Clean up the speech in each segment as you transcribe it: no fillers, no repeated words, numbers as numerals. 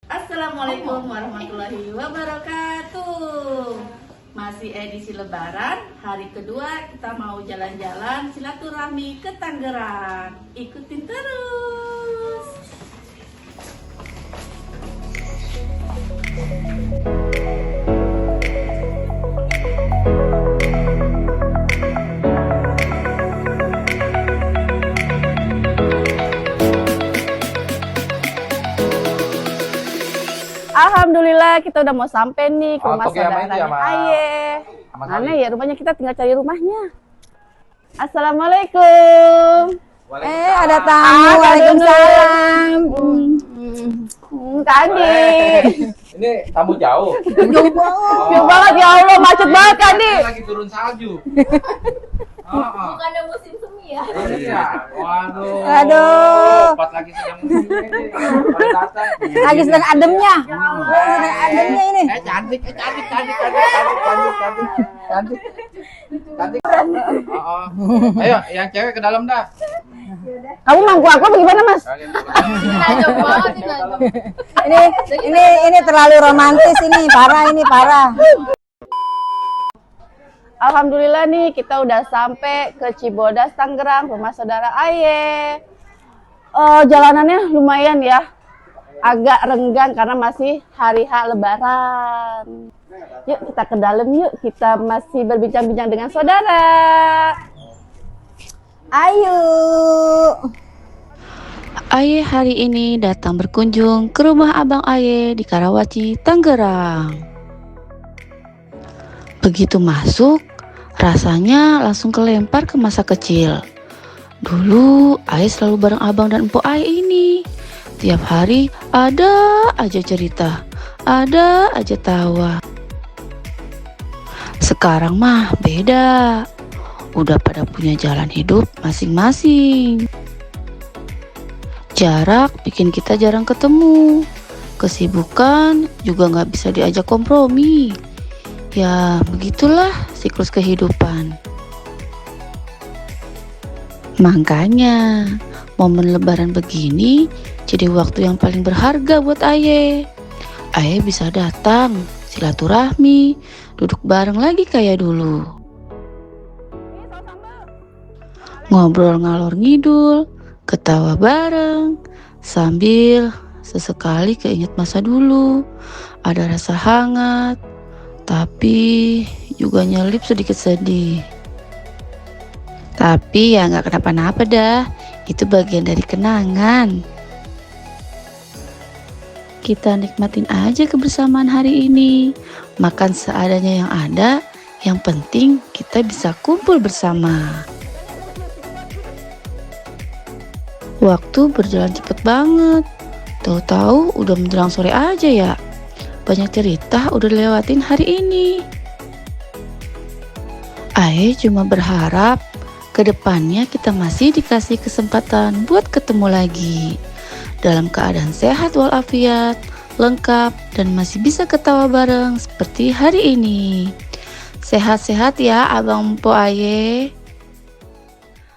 Assalamualaikum warahmatullahi wabarakatuh. Masih edisi Lebaran, hari kedua kita mau jalan-jalan silaturahmi ke Tangerang. Ikutin terus. Alhamdulillah kita udah mau sampai nih ke rumah saudaranya Aye. Mana ya rumahnya, kita tinggal cari rumahnya. Assalamualaikum. Ada tamu. Waalaikumsalam. Kandi. Ini tamu jauh. Jauh banget ya Allah, macet banget Kandi. Lagi turun salju. Bukannya musim semi ya? Iya. Waduh. Aduh. Pas lagi sedang musim ini. Pada datang. Lagi sedang ademnya. Sedang ademnya ini. Cantik. Ayo, yang cewek ke dalam dah. Kamu mangku aku bagaimana Mas? Ini terlalu romantis ini, parah. Alhamdulillah nih kita udah sampai ke Cibodas Tangerang, rumah saudara Aye. Jalanannya lumayan ya, agak renggang karena masih hari H Lebaran. Yuk kita ke dalam yuk, kita masih berbincang-bincang dengan saudara. Ayo. Aye hari ini datang berkunjung ke rumah Abang Aye di Karawaci, Tangerang. Begitu masuk, rasanya langsung kelempar ke masa kecil. Dulu Aye selalu bareng abang dan empok Aye ini. Tiap hari ada aja cerita, ada aja tawa. Sekarang mah beda. Udah pada punya jalan hidup masing-masing. Jarak bikin kita jarang ketemu. Kesibukan juga nggak bisa diajak kompromi. Ya, begitulah siklus kehidupan. Makanya, momen lebaran begini jadi waktu yang paling berharga buat Aye. Aye bisa datang, silaturahmi, duduk bareng lagi kayak dulu. Ngobrol ngalor ngidul, ketawa bareng, sambil sesekali keinget masa dulu. Ada rasa hangat, tapi juga nyelip sedikit sedih. Tapi ya nggak kenapa-napa dah, itu bagian dari kenangan. Kita nikmatin aja kebersamaan hari ini, makan seadanya yang ada, yang penting kita bisa kumpul bersama. Waktu berjalan cepet banget, tahu-tahu udah menjelang sore aja ya. Banyak cerita udah lewatin hari ini. Aye cuma berharap kedepannya kita masih dikasih kesempatan buat ketemu lagi. Dalam keadaan sehat walafiat, lengkap, dan masih bisa ketawa bareng seperti hari ini. Sehat-sehat ya Abang Mpo Aye.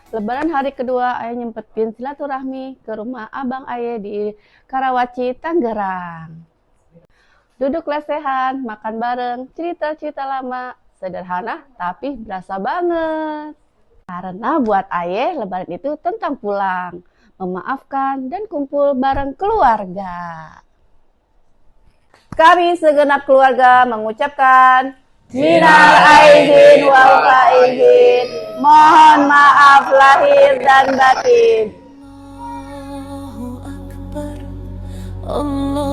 Lebaran hari kedua Aye nyempetin silaturahmi ke rumah Abang Aye di Karawaci, Tangerang. Duduk lesehan, makan bareng, cerita-cerita lama, sederhana tapi berasa banget. Karena buat Aye, Lebaran itu tentang pulang, memaafkan, dan kumpul bareng keluarga. Kami segenap keluarga mengucapkan minal aidin wal faizin, mohon maaf lahir dan batin. Allah